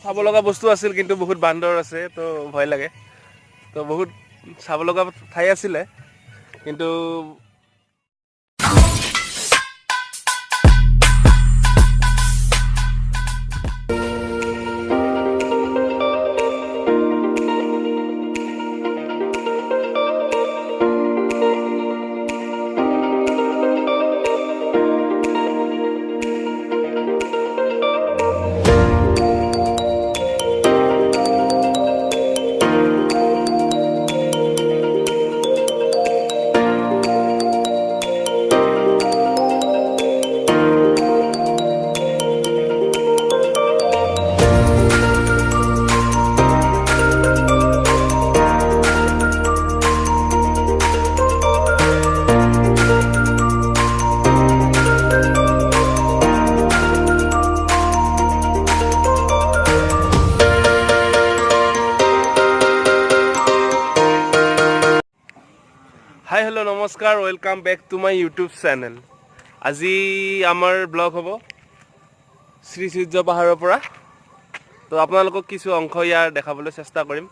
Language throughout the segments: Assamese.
চাব লগা বস্তু আছিল কিন্তু বহুত বান্দৰ আছে তো ভয় লাগে তো বহুত চাব লগা ঠাই আছিলে কিন্তু হাই হেল্ল' নমস্কাৰ welcome back to my YouTube channel. আজি আমাৰ ব্লগ হ'ব শ্ৰী সূৰ্য পাহাৰৰ পৰা। তো আপোনালোকক কিছু অংশ ইয়াৰ দেখাবলৈ চেষ্টা কৰিম।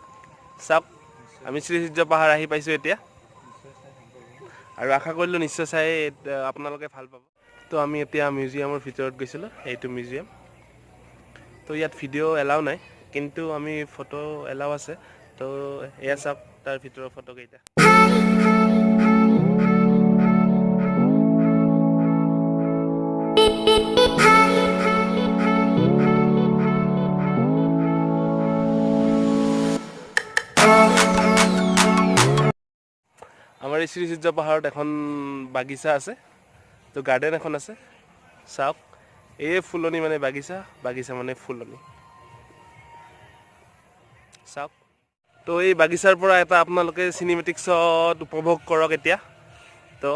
চাওক আমি শ্ৰী সূৰ্য পাহাৰ আহি পাইছোঁ এতিয়া আৰু আশা কৰিলোঁ নিশ্চয় চাই আপোনালোকে ভাল পাব। তো আমি এতিয়া মিউজিয়ামৰ ভিতৰত গৈছিলোঁ, এইটো মিউজিয়াম। তো ইয়াত ভিডিঅ' এলাও নাই কিন্তু আমি ফটো এলাও আছে। তো এয়া চাওক তাৰ ভিতৰৰ ফটোকেইটা। আমাৰ এই শ্ৰী সূৰ্য পাহাৰত এখন বাগিচা আছে, তো গাৰ্ডেন এখন আছে। চাওক এই ফুলনি মানে বাগিচা, বাগিচা মানে ফুলনি। চাওক তো এই বাগিচাৰ পৰা এটা আপোনালোকে চিনেমেটিক শ্বট উপভোগ কৰক এতিয়া। তো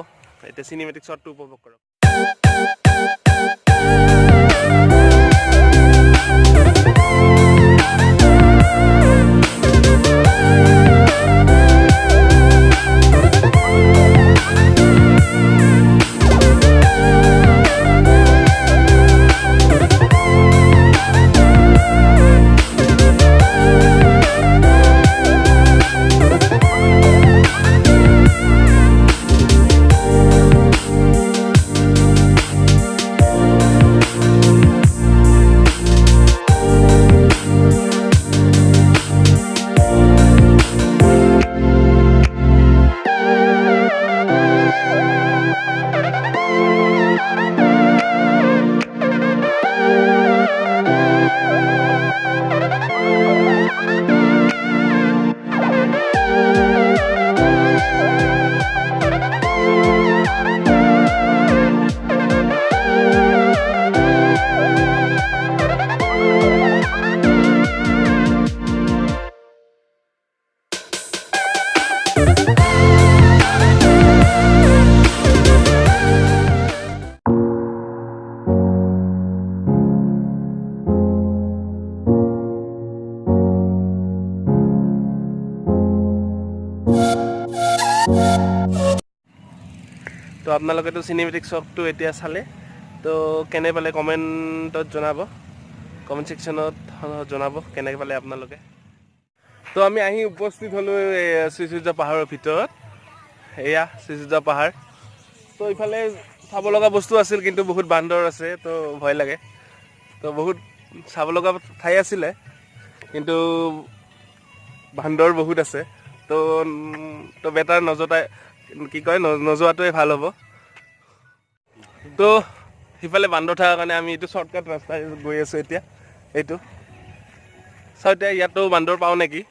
এতিয়া চিনেমেটিক শ্বটটো উপভোগ কৰক। তো আপোনালোকেতো চিনেমেটিক শ্বটটো এতিয়া চালে, তো কেনে পালে কমেণ্টত জনাব, কমেণ্ট ছেকশ্যনত জনাব কেনেকৈ পালে আপোনালোকে। তো আমি আহি উপস্থিত হ'লোঁ শ্ৰী সূৰ্য পাহাৰৰ ভিতৰত। এয়া শ্ৰী সূৰ্য পাহাৰ। তো ইফালে চাব লগা বস্তু আছিল কিন্তু বহুত বান্দৰ আছে তো ভয় লাগে। তো বহুত চাব লগা ঠাই আছিলে কিন্তু বান্দৰ বহুত আছে। তো বেটাৰ নোযোৱাটোৱে ভাল হ'ব। তো সিফালে বান্দৰ থকাৰ কাৰণে আমি এইটো শ্বৰ্টকাট ৰাস্তাই গৈ আছোঁ এতিয়া। এইটো চাওঁ এতিয়া ইয়াতো বান্দৰ পাওঁ নেকি,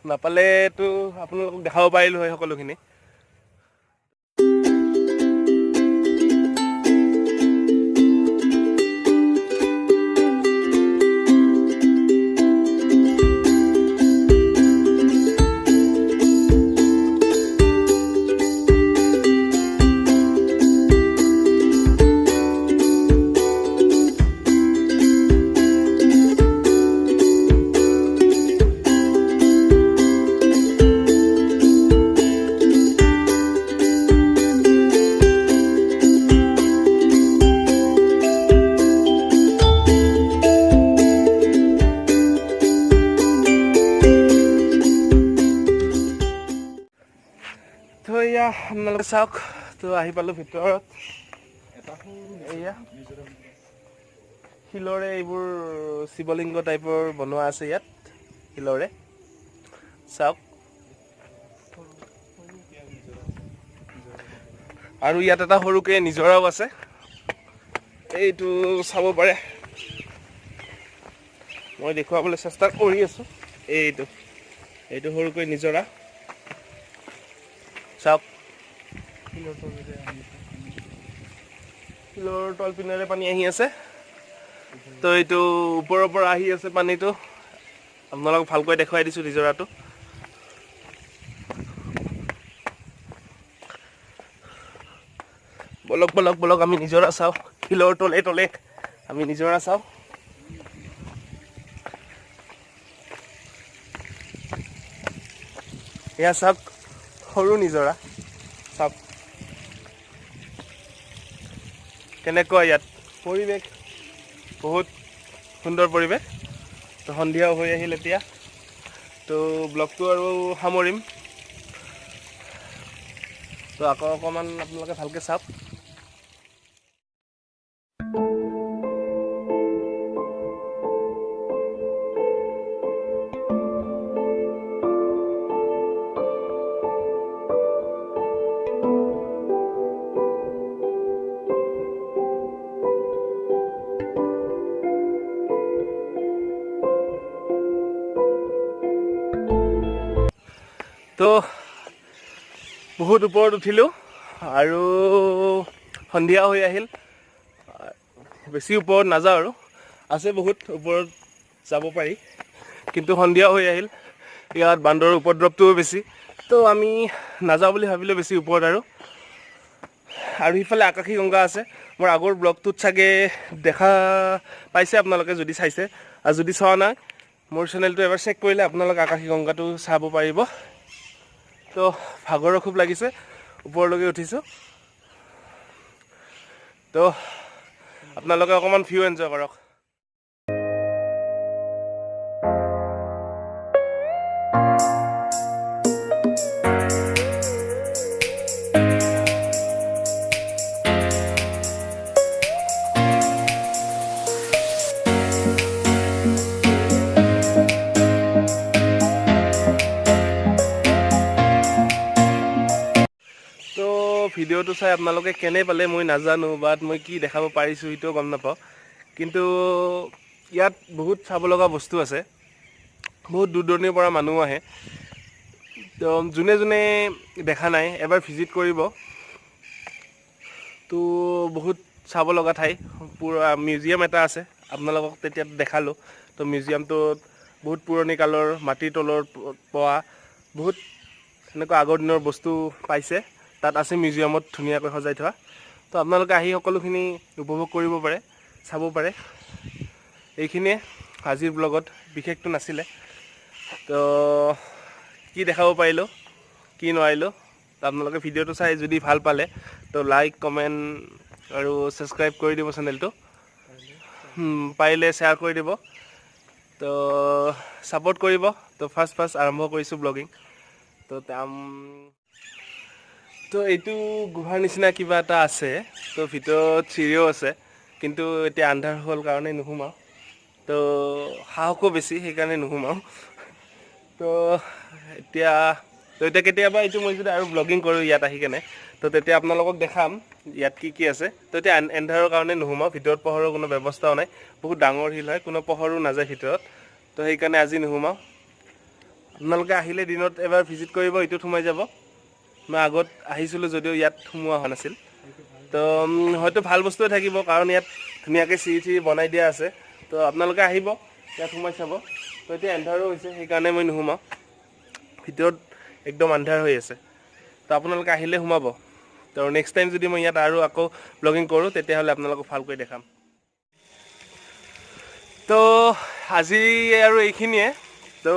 নাপালেতো আপোনালোকক দেখাব পাৰিলোঁ হয় সকলোখিনি। আপোনালোকে চাওক তো আহি পালোঁ ভিতৰত এয়া শিলৰে এইবোৰ শিৱলিংগ টাইপৰ বনোৱা আছে ইয়াত শিলৰে চাওক আৰু ইয়াত এটা সৰুকৈ নিজৰাও আছে এইটো চাব পাৰে মই দেখুৱাবলৈ চেষ্টা কৰি আছোঁ এইটো সৰুকৈ নিজৰা চাওক শিলৰ তল পিনেৰে পানী আহি আছে তো এইটো ওপৰৰ পৰা আহি আছে পানীটো আপোনালোকক ভালকৈ দেখুৱাই দিছোঁ নিজৰাটো বলক বলক বলক আমি নিজৰা চাওঁ শিলৰ তলে তলে আমি নিজৰা চাওঁ এয়া চাওক সৰু নিজৰা চাওক কেনেকুৱা ইয়াত পৰিৱেশ বহুত সুন্দৰ পৰিৱেশ তো সন্ধিয়াও হৈ আহিল এতিয়া তো ব্লগটো আৰু সামৰিম তো আকৌ অকণমান আপোনালোকে ভালকৈ চাওক তো বহুত ওপৰত উঠিলোঁ আৰু সন্ধিয়া হৈ আহিল বেছি ওপৰত নাযাওঁ আৰু আছে বহুত ওপৰত যাব পাৰি কিন্তু সন্ধিয়া হৈ আহিল ইয়াত বান্দৰৰ উপদ্ৰৱটোও বেছি তো আমি নাযাওঁ বুলি ভাবিলোঁ বেছি ওপৰত আৰু সিফালে আকাশী গংগা আছে মোৰ আগৰ ব্লগটোত চাগে দেখা পাইছে আপোনালোকে যদি চাইছে আৰু যদি চোৱা নাই মোৰ চেনেলটো এবাৰ চেক কৰিলে আপোনালোকে আকাশী গংগাটো চাব পাৰিব তো ভাগৰো খুব লাগিছে ওপৰলৈকে উঠিছোঁ তো আপোনালোকে অকণমান ভিউ এনজয় কৰক ভিডিঅ'টো চাই আপোনালোকে কেনে পালে মই নাজানো বাট মই কি দেখাব পাৰিছোঁ সেইটোও গম নাপাওঁ কিন্তু ইয়াত বহুত চাব লগা বস্তু আছে বহুত দূৰ দূৰণিৰ পৰা মানুহ আহে তো যোনে যোনে দেখা নাই এবাৰ ভিজিট কৰিব তো বহুত চাব লগা ঠাই পুৰা মিউজিয়াম এটা আছে আপোনালোকক তেতিয়া দেখালোঁ তো মিউজিয়ামটোত বহুত পুৰণি কালৰ মাটিৰ তলৰ পোৱা বহুত এনেকুৱা আগৰ দিনৰ বস্তু পাইছে তাত আছে মিউজিয়ামত ধুনীয়াকৈ সজাই থোৱা তো আপোনালোকে আহি সকলোখিনি উপভোগ কৰিব পাৰে চাব পাৰে এইখিনিয়ে আজিৰ ব্লগত বিশেষটো নাছিলে তো কি দেখাব পাৰিলোঁ কি নোৱাৰিলোঁ আপোনালোকে ভিডিঅ'টো চাই যদি ভাল পালে তো লাইক কমেণ্ট আৰু ছাবস্ক্ৰাইব কৰি দিব চেনেলটো পাৰিলে শ্বেয়াৰ কৰি দিব তো ছাপোৰ্ট কৰিব তো ফাৰ্ষ্ট আৰম্ভ কৰিছোঁ ব্লগিং তো এইটো গুহাৰ নিচিনা কিবা এটা আছে তো ভিতৰত চিৰিও আছে কিন্তু এতিয়া আন্ধাৰ হ'ল কাৰণে নুসুমাওঁ তো সাহসো বেছি সেইকাৰণে নুসুমাওঁ তো এতিয়া কেতিয়াবা এইটো মই যদি আৰু ব্লগিং কৰোঁ ইয়াত আহি কেনে তো তেতিয়া আপোনালোকক দেখাম ইয়াত কি আছে তো এতিয়া এন্ধাৰৰ কাৰণে নুসুমাওঁ ভিতৰত পোহৰৰ কোনো ব্যৱস্থাও নাই বহুত ডাঙৰ শিল হয় কোনো পোহৰো নাযায় ভিতৰত তো সেইকাৰণে আজি নুসুমাওঁ আপোনালোকে আহিলে দিনত এবাৰ ভিজিট কৰিব এইটোত সোমাই যাব মই আগত আহিছিলোঁ যদিও ইয়াত সোমোৱা হোৱা নাছিল তো হয়তো ভাল বস্তুৱে থাকিব কাৰণ ইয়াত ধুনীয়াকৈ চিৰি বনাই দিয়া আছে তো আপোনালোকে আহিব ইয়াত সোমাই চাব তো এতিয়া এন্ধাৰো হৈছে সেইকাৰণে মই নুসুমাওঁ ভিতৰত একদম আন্ধাৰ হৈ আছে তো আপোনালোকে আহিলে সোমাব তো নেক্সট টাইম যদি মই ইয়াত আৰু আকৌ ব্লগিং কৰোঁ তেতিয়াহ'লে আপোনালোকক ভালকৈ দেখাম তো আজি আৰু এইখিনিয়ে তো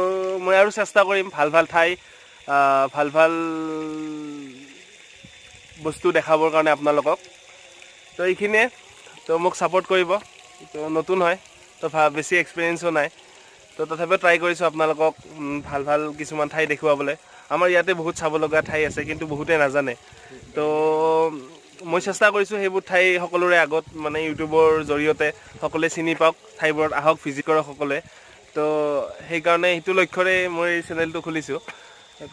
মই আৰু চেষ্টা কৰিম ভাল ঠাই ভাল বস্তু দেখাবৰ কাৰণে আপোনালোকক তো এইখিনিয়ে তো মোক ছাপোৰ্ট কৰিব তো নতুন হয় তো বেছি এক্সপিৰিয়েঞ্চো নাই তো তথাপিও ট্ৰাই কৰিছোঁ আপোনালোকক ভাল কিছুমান ঠাই দেখুৱাবলৈ আমাৰ ইয়াতে বহুত চাব লগা ঠাই আছে কিন্তু বহুতে নাজানে তো মই চেষ্টা কৰিছোঁ সেইবোৰ ঠাই সকলোৰে আগত মানে ইউটিউবৰ জৰিয়তে সকলোৱে চিনি পাওক ঠাইবোৰত আহক ভিজিট কৰক সকলোৱে তো সেইকাৰণে সেইটো লক্ষ্যৰে মই এই চেনেলটো খুলিছোঁ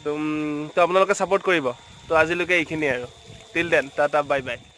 তো আপোনালোকে ছাপোৰ্ট কৰিব তো আজিলৈকে এইখিনিয়ে আৰু till then tata bye bye